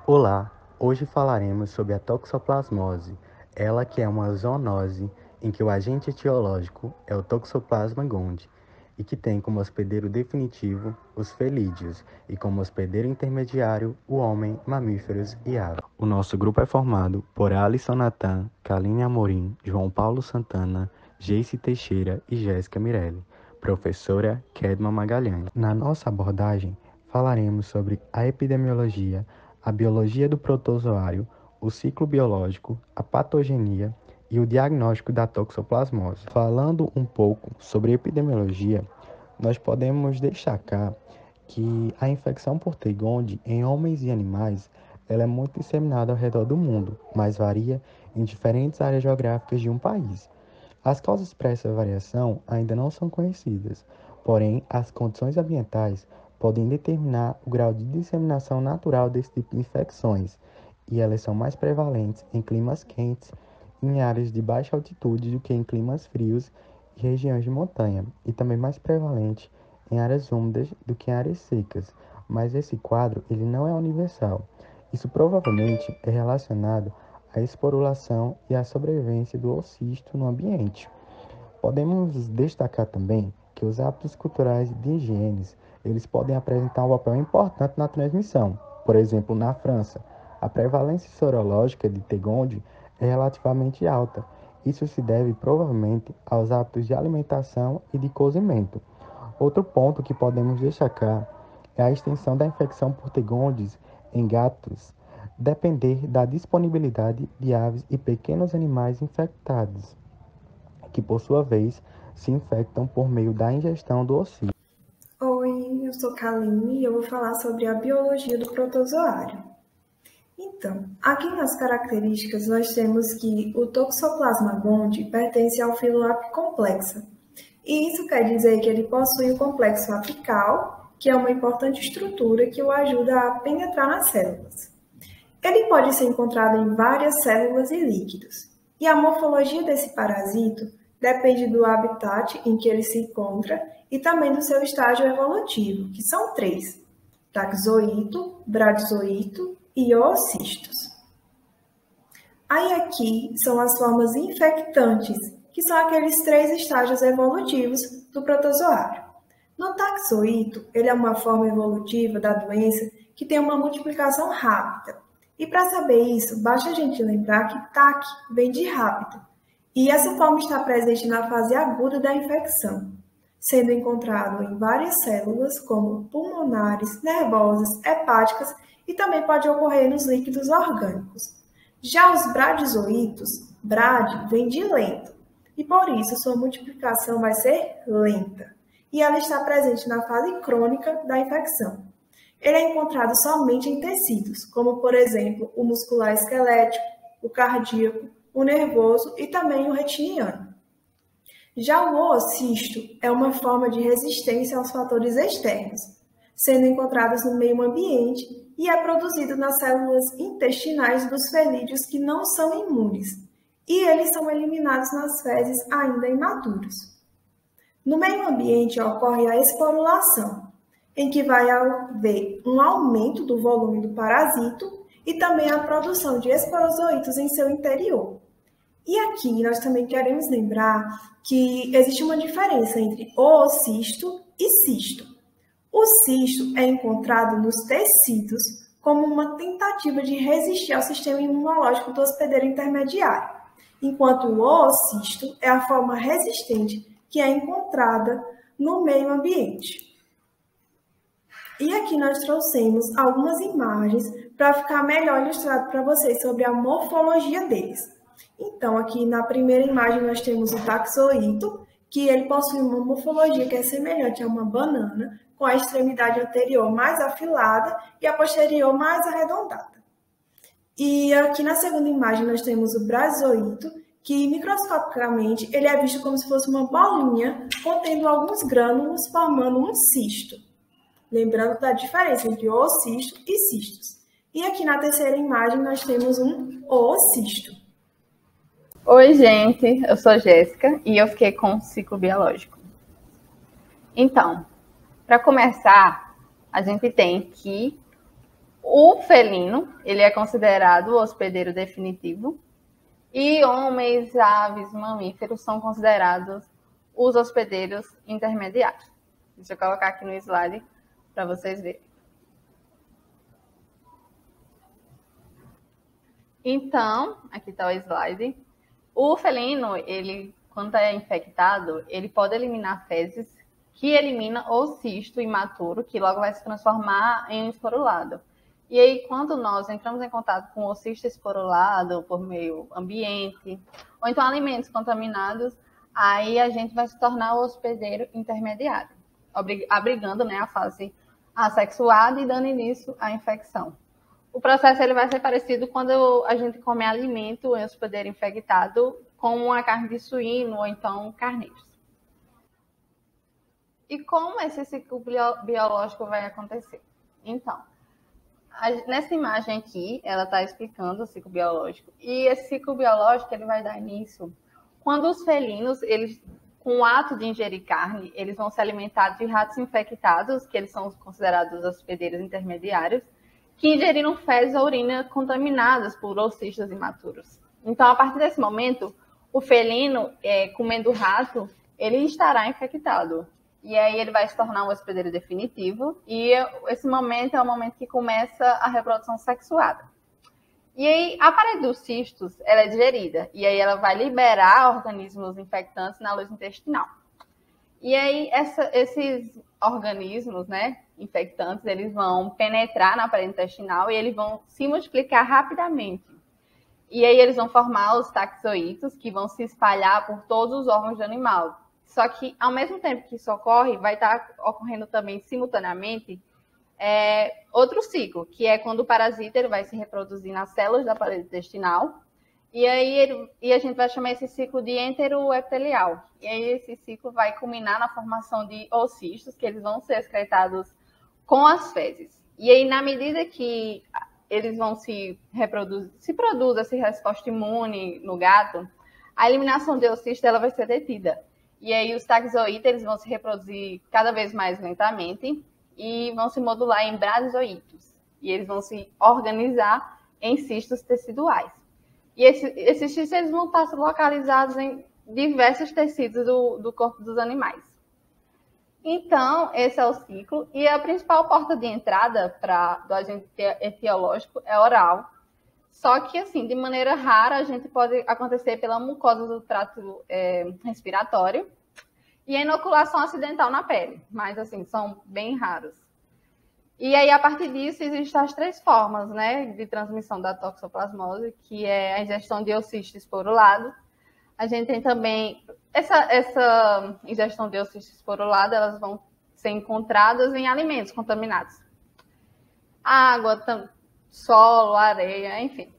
Olá, hoje falaremos sobre a toxoplasmose, ela que é uma zoonose em que o agente etiológico é o Toxoplasma gondii e que tem como hospedeiro definitivo os felídeos e como hospedeiro intermediário o homem, mamíferos e aves. O nosso grupo é formado por Alisson Natan, Kaline Amorim, João Paulo Santana, Geice Teixeira e Jéssica Mirelli, professora Kedma Magalhães. Na nossa abordagem, falaremos sobre a epidemiologia, a biologia do protozoário, o ciclo biológico, a patogenia e o diagnóstico da toxoplasmose. Falando um pouco sobre epidemiologia, nós podemos destacar que a infecção por T. gondii em homens e animais ela é muito disseminada ao redor do mundo, mas varia em diferentes áreas geográficas de um país. As causas para essa variação ainda não são conhecidas, porém, as condições ambientais podem determinar o grau de disseminação natural desse tipo de infecções, e elas são mais prevalentes em climas quentes, em áreas de baixa altitude do que em climas frios e regiões de montanha, e também mais prevalente em áreas úmidas do que em áreas secas, mas esse quadro ele não é universal. Isso provavelmente é relacionado à esporulação e à sobrevivência do oocisto no ambiente. Podemos destacar também que os hábitos culturais de higiene, eles podem apresentar um papel importante na transmissão. Por exemplo, na França, a prevalência sorológica de T. gondii é relativamente alta. Isso se deve provavelmente aos hábitos de alimentação e de cozimento. Outro ponto que podemos destacar é a extensão da infecção por T. gondii em gatos, depender da disponibilidade de aves e pequenos animais infectados, que por sua vez se infectam por meio da ingestão do ocio. Oi, eu sou Kaline e eu vou falar sobre a biologia do protozoário. Então, aqui nas características nós temos que o Toxoplasma gondii pertence ao filo Apicomplexa. E isso quer dizer que ele possui o complexo apical, que é uma importante estrutura que o ajuda a penetrar nas células. Ele pode ser encontrado em várias células e líquidos. E a morfologia desse parasito depende do habitat em que ele se encontra e também do seu estágio evolutivo, que são três: taxoíto, bradizoíto e oocistos. Aí aqui são as formas infectantes, que são aqueles três estágios evolutivos do protozoário. No taxoíto, ele é uma forma evolutiva da doença que tem uma multiplicação rápida. E para saber isso, basta a gente lembrar que TAC vem de rápido. E essa forma está presente na fase aguda da infecção, sendo encontrado em várias células, como pulmonares, nervosas, hepáticas e também pode ocorrer nos líquidos orgânicos. Já os bradizoítos, brad vem de lento, e por isso sua multiplicação vai ser lenta, e ela está presente na fase crônica da infecção. Ele é encontrado somente em tecidos, como por exemplo o muscular esquelético, o cardíaco, o nervoso e também o retiniano. Já o oocisto é uma forma de resistência aos fatores externos, sendo encontrados no meio ambiente e é produzido nas células intestinais dos felídeos que não são imunes, e eles são eliminados nas fezes ainda imaturos. No meio ambiente ocorre a esporulação, em que vai haver um aumento do volume do parasito e também a produção de esporozoítos em seu interior. E aqui nós também queremos lembrar que existe uma diferença entre oocisto e cisto. O cisto é encontrado nos tecidos como uma tentativa de resistir ao sistema imunológico do hospedeiro intermediário, enquanto o oocisto é a forma resistente que é encontrada no meio ambiente. E aqui nós trouxemos algumas imagens para ficar melhor ilustrado para vocês sobre a morfologia deles. Então, aqui na primeira imagem nós temos o taxoíto, que ele possui uma morfologia que é semelhante a uma banana, com a extremidade anterior mais afilada e a posterior mais arredondada. E aqui na segunda imagem nós temos o bradizoíto, que microscopicamente ele é visto como se fosse uma bolinha contendo alguns grânulos formando um cisto. Lembrando da diferença entre oocisto e cistos. E aqui na terceira imagem nós temos um oocisto. Oi, gente, eu sou Jéssica e eu fiquei com o ciclo biológico. Então, para começar, a gente tem que O felino, ele é considerado o hospedeiro definitivo e homens, aves, mamíferos são considerados os hospedeiros intermediários. Deixa eu colocar aqui no slide para vocês verem. Então, aqui está o slide. O felino, ele, quando é infectado, ele pode eliminar fezes, que elimina o cisto imaturo, que logo vai se transformar em um esporulado. E aí, quando nós entramos em contato com o cisto esporulado por meio ambiente, ou então alimentos contaminados, aí a gente vai se tornar o hospedeiro intermediário, abrigando, né, a fase assexuada e dando início à infecção. O processo ele vai ser parecido quando a gente come alimento em hospedeiro infectado, como a carne de suíno ou então carneiros. E como esse ciclo biológico vai acontecer? Então, nessa imagem aqui, ela está explicando o ciclo biológico. E esse ciclo biológico ele vai dar início quando os felinos, eles, com o ato de ingerir carne, eles vão se alimentar de ratos infectados, que eles são considerados hospedeiros intermediários, que ingeriram fezes ou urina contaminadas por oocistos imaturos. Então, a partir desse momento, o felino, comendo rato, ele estará infectado. E aí ele vai se tornar um hospedeiro definitivo. E esse momento é o momento que começa a reprodução sexuada. E aí a parede dos cistos, ela é digerida. E aí ela vai liberar organismos infectantes na luz intestinal. E aí esses organismos, né, infectantes, eles vão penetrar na parede intestinal e eles vão se multiplicar rapidamente. E aí eles vão formar os taxoítos, que vão se espalhar por todos os órgãos do animal. Só que, ao mesmo tempo que isso ocorre, vai estar ocorrendo também simultaneamente outro ciclo, que é quando o parasita ele vai se reproduzir nas células da parede intestinal. E aí a gente vai chamar esse ciclo de enteroepitelial. E aí esse ciclo vai culminar na formação de oocistos, que eles vão ser excretados com as fezes. E aí, na medida que eles vão se produz essa resposta imune no gato, a eliminação de oocistos ela vai ser detida. E aí os taxoítas eles vão se reproduzir cada vez mais lentamente e vão se modular em brazoítos. E eles vão se organizar em cistos teciduais. E esses cistos eles vão estar localizados em diversos tecidos do corpo dos animais. Então, esse é o ciclo. E a principal porta de entrada do agente etiológico é oral. Só que, assim, de maneira rara, a gente pode acontecer pela mucosa do trato respiratório e a inoculação acidental na pele. Mas, assim, são bem raros. E aí, a partir disso, existem as 3 formas, né, de transmissão da toxoplasmose, que é a ingestão de oocisto esporulado. A gente tem também essa ingestão de oocisto esporulado, elas vão ser encontradas em alimentos contaminados. Água, solo, areia, enfim.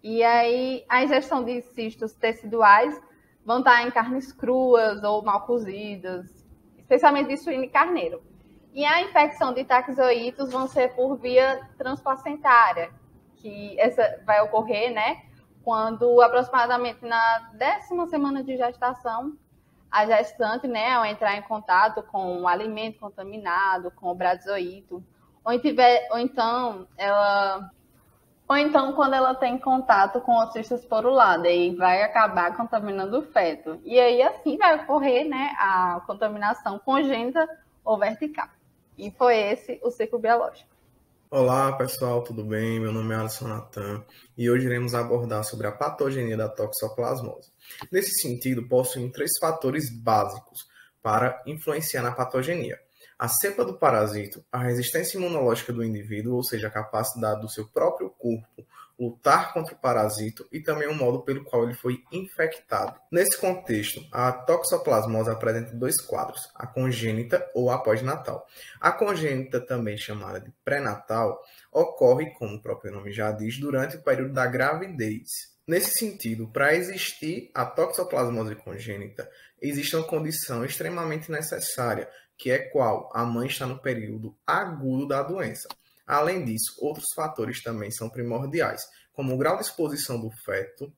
E aí, a ingestão de cistos teciduais vão estar em carnes cruas ou mal cozidas, especialmente de suíno e carneiro. E a infecção de taxoítos vão ser por via transplacentária, que essa vai ocorrer, né, quando aproximadamente na 10ª semana de gestação, a gestante, né, ao entrar em contato com o alimento contaminado, com o brazoíto, ou então quando ela tem contato com o cisto esporulado, aí vai acabar contaminando o feto. E aí assim vai ocorrer, né, a contaminação congênita ou vertical. E foi esse o ciclo biológico. Olá pessoal, tudo bem? Meu nome é Alisson Natan e hoje iremos abordar sobre a patogenia da toxoplasmose. Nesse sentido, possuem 3 fatores básicos para influenciar na patogenia. A cepa do parasito, a resistência imunológica do indivíduo, ou seja, a capacidade do seu próprio corpo lutar contra o parasito e também o modo pelo qual ele foi infectado. Nesse contexto, a toxoplasmose apresenta 2 quadros, a congênita ou a pós-natal. A congênita, também chamada de pré-natal, ocorre, como o próprio nome já diz, durante o período da gravidez. Nesse sentido, para existir a toxoplasmose congênita, existe uma condição extremamente necessária, que é qual? A mãe está no período agudo da doença. Além disso, outros fatores também são primordiais, como o grau de exposição do feto,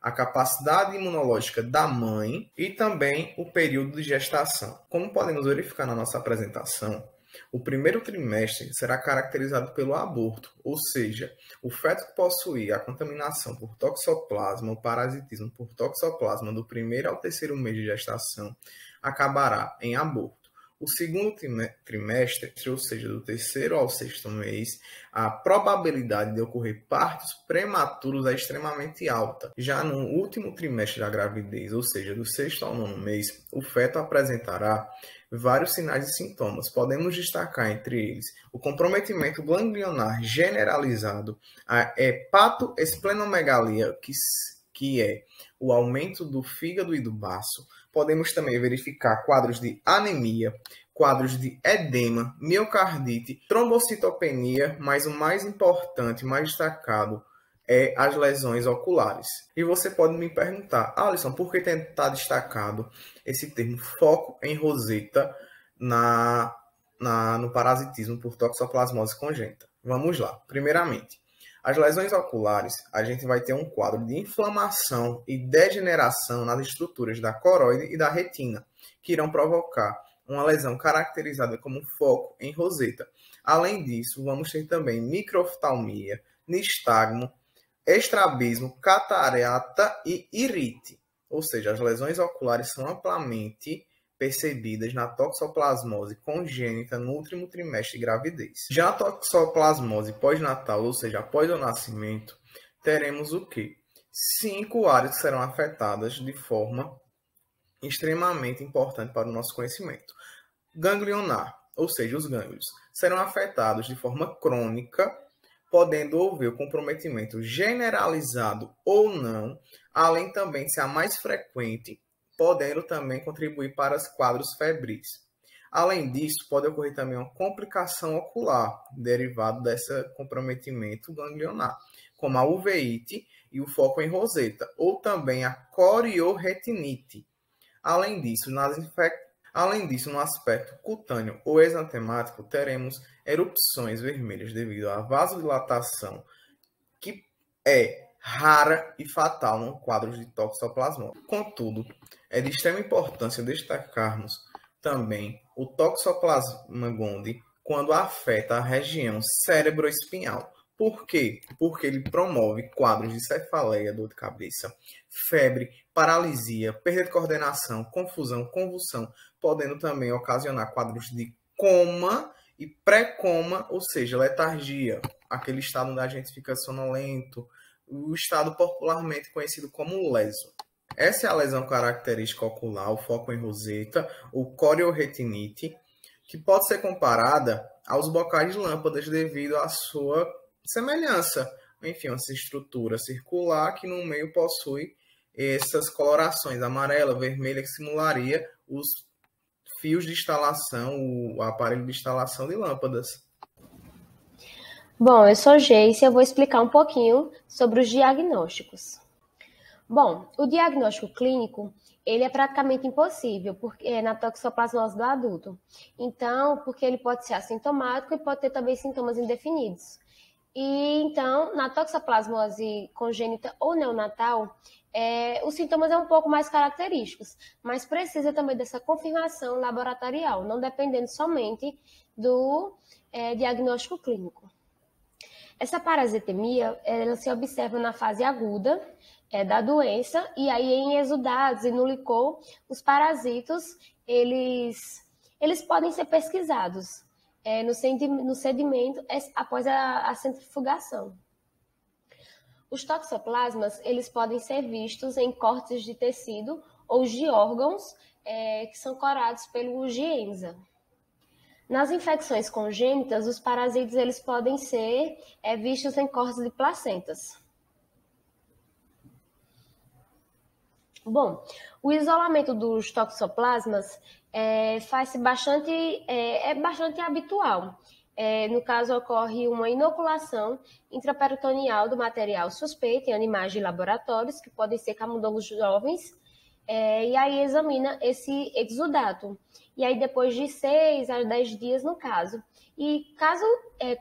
a capacidade imunológica da mãe e também o período de gestação. Como podemos verificar na nossa apresentação, O primeiro trimestre será caracterizado pelo aborto, ou seja, o feto que possuir a contaminação por toxoplasma ou parasitismo por toxoplasma do primeiro ao terceiro mês de gestação acabará em aborto. O segundo trimestre, ou seja, do terceiro ao sexto mês, a probabilidade de ocorrer partos prematuros é extremamente alta. Já no último trimestre da gravidez, ou seja, do sexto ao nono mês, o feto apresentará vários sinais e sintomas. Podemos destacar entre eles o comprometimento ganglionar generalizado, a hepatoesplenomegalia, que é o aumento do fígado e do baço. Podemos também verificar quadros de anemia, quadros de edema, miocardite, trombocitopenia, mas o mais importante, mais destacado, é as lesões oculares. E você pode me perguntar, Alisson, por que está destacado esse termo foco em roseta no parasitismo por toxoplasmose congênita? Vamos lá. Primeiramente, as lesões oculares, a gente vai ter um quadro de inflamação e degeneração nas estruturas da coroide e da retina, que irão provocar uma lesão caracterizada como foco em roseta. Além disso, vamos ter também microftalmia, nistagmo, estrabismo, catarata e irite. Ou seja, as lesões oculares são amplamente percebidas na toxoplasmose congênita no último trimestre de gravidez. Já a toxoplasmose pós-natal, ou seja, após o nascimento, teremos o quê? 5 áreas que serão afetadas de forma extremamente importante para o nosso conhecimento. Ganglionar, ou seja, os gânglios, serão afetados de forma crônica, podendo haver o comprometimento generalizado ou não, além também de ser a mais frequente, podendo também contribuir para os quadros febris. Além disso, pode ocorrer também uma complicação ocular derivada desse comprometimento ganglionar, como a uveíte e o foco em roseta, ou também a corioretinite. Além disso, no aspecto cutâneo ou exantemático, teremos erupções vermelhas devido à vasodilatação, que é rara e fatal no quadro de toxoplasmose. Contudo, é de extrema importância destacarmos também o Toxoplasma gondii quando afeta a região cérebroespinhal. Por quê? Porque ele promove quadros de cefaleia, dor de cabeça, febre, paralisia, perda de coordenação, confusão, convulsão, podendo também ocasionar quadros de coma e pré-coma, ou seja, letargia, aquele estado onde a gente fica sonolento, o estado popularmente conhecido como leso. Essa é a lesão característica ocular, o foco em roseta, o corioretinite, que pode ser comparada aos bocais de lâmpadas devido à sua semelhança. Enfim, essa estrutura circular que no meio possui essas colorações amarela, vermelha, que simularia os fios de instalação, o aparelho de instalação de lâmpadas. Bom, eu sou Geice e eu vou explicar um pouquinho sobre os diagnósticos. Bom, o diagnóstico clínico, ele é praticamente impossível na toxoplasmose do adulto. Então, porque ele pode ser assintomático e pode ter também sintomas indefinidos. E então, na toxoplasmose congênita ou neonatal, os sintomas são um pouco mais característicos, mas precisa também dessa confirmação laboratorial, não dependendo somente do diagnóstico clínico. Essa parasitemia, ela se observa na fase aguda da doença, e aí em exudados e no licor, os parasitos, eles podem ser pesquisados no sedimento após a centrifugação. Os toxoplasmas, eles podem ser vistos em cortes de tecido ou de órgãos que são corados pelo Giemsa. Nas infecções congênitas, os parasitas eles podem ser vistos em cortes de placentas. Bom, o isolamento dos toxoplasmas é bastante habitual. No caso, ocorre uma inoculação intraperitoneal do material suspeito em animais de laboratórios, que podem ser camundongos jovens, e aí examina esse exudato. E aí, depois de 6 a 10 dias, no caso. E caso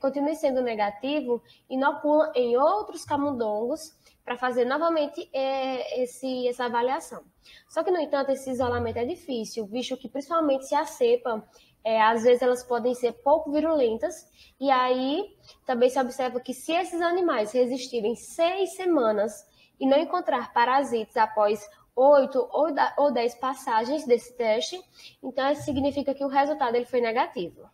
continue sendo negativo, inocula em outros camundongos para fazer novamente essa avaliação. Só que, no entanto, esse isolamento é difícil, visto que principalmente se a cepa às vezes elas podem ser pouco virulentas, e aí também se observa que se esses animais resistirem 6 semanas e não encontrar parasitas após 8 ou 10 passagens desse teste, então isso significa que o resultado ele foi negativo.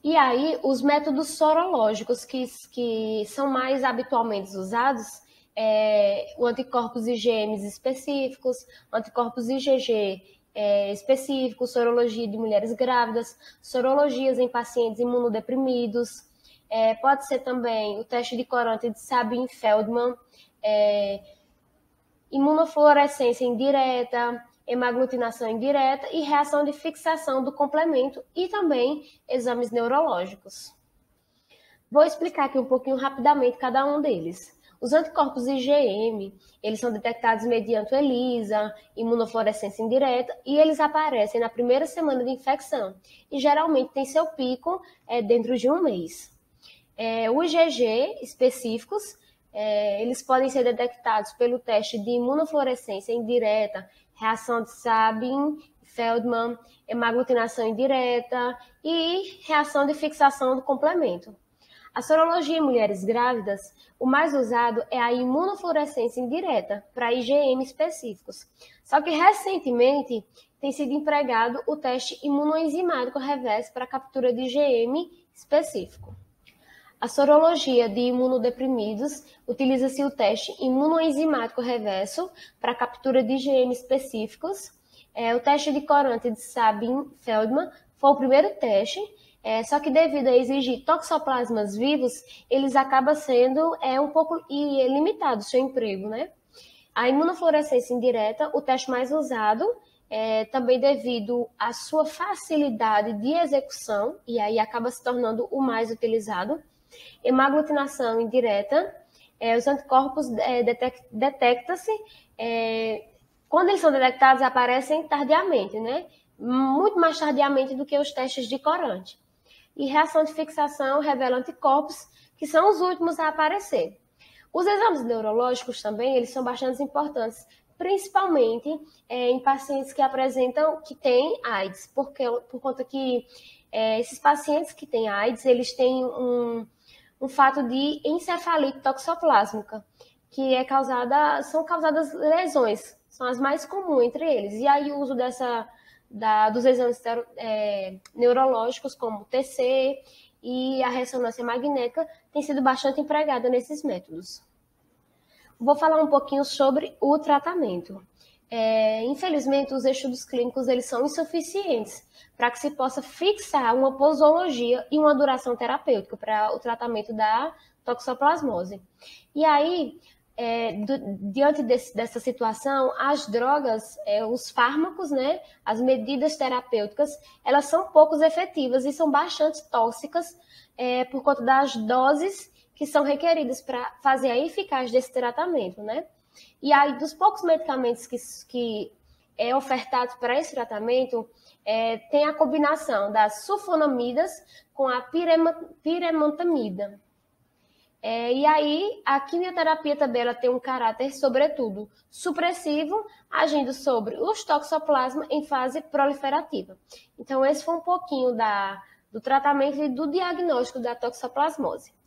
E aí, os métodos sorológicos que são mais habitualmente usados, o anticorpos IgM específicos, anticorpos IgG específicos, sorologia de mulheres grávidas, sorologias em pacientes imunodeprimidos, pode ser também o teste de corante de Sabin-Feldman, imunofluorescência indireta, hemaglutinação indireta e reação de fixação do complemento e também exames neurológicos. Vou explicar aqui um pouquinho rapidamente cada um deles. Os anticorpos IgM, eles são detectados mediante o ELISA, imunofluorescência indireta, e eles aparecem na primeira semana de infecção e geralmente tem seu pico dentro de um mês. O IgG específicos, eles podem ser detectados pelo teste de imunofluorescência indireta, reação de Sabin-Feldman, hemaglutinação indireta e reação de fixação do complemento. A sorologia em mulheres grávidas, o mais usado é a imunofluorescência indireta para IgM específicos. Só que recentemente tem sido empregado o teste imunoenzimático reverso para captura de IgM específico. A sorologia de imunodeprimidos utiliza-se o teste imunoenzimático reverso para captura de IgM específicos. O teste de corante de Sabin-Feldman foi o primeiro teste, só que devido a exigir toxoplasmas vivos, eles acabam sendo um pouco limitado o seu emprego, né? A imunofluorescência indireta, o teste mais usado, também devido à sua facilidade de execução, e aí acaba se tornando o mais utilizado. Hemaglutinação indireta, os anticorpos detectam-se, quando eles são detectados, aparecem tardiamente, né? Muito mais tardiamente do que os testes de corante. E reação de fixação revela anticorpos, que são os últimos a aparecer. Os exames neurológicos também, eles são bastante importantes, principalmente em pacientes que têm AIDS, por conta que esses pacientes que têm AIDS, eles têm um fato de encefalite toxoplásmica, que são causadas lesões, são as mais comuns entre eles. E aí o uso dos exames neurológicos, como o TC e a ressonância magnética, tem sido bastante empregada nesses métodos. Vou falar um pouquinho sobre o tratamento. Infelizmente, os estudos clínicos eles são insuficientes para que se possa fixar uma posologia e uma duração terapêutica para o tratamento da toxoplasmose. E aí, diante dessa situação, as drogas, os fármacos, né, as medidas terapêuticas, elas são pouco efetivas e são bastante tóxicas por conta das doses que são requeridas para fazer a eficácia desse tratamento, né? E aí, dos poucos medicamentos que é ofertados para esse tratamento, tem a combinação das sulfonamidas com a piremantamida. E aí, a quimioterapia também ela tem um caráter, sobretudo, supressivo, agindo sobre os toxoplasmas em fase proliferativa. Então, esse foi um pouquinho do tratamento e do diagnóstico da toxoplasmose.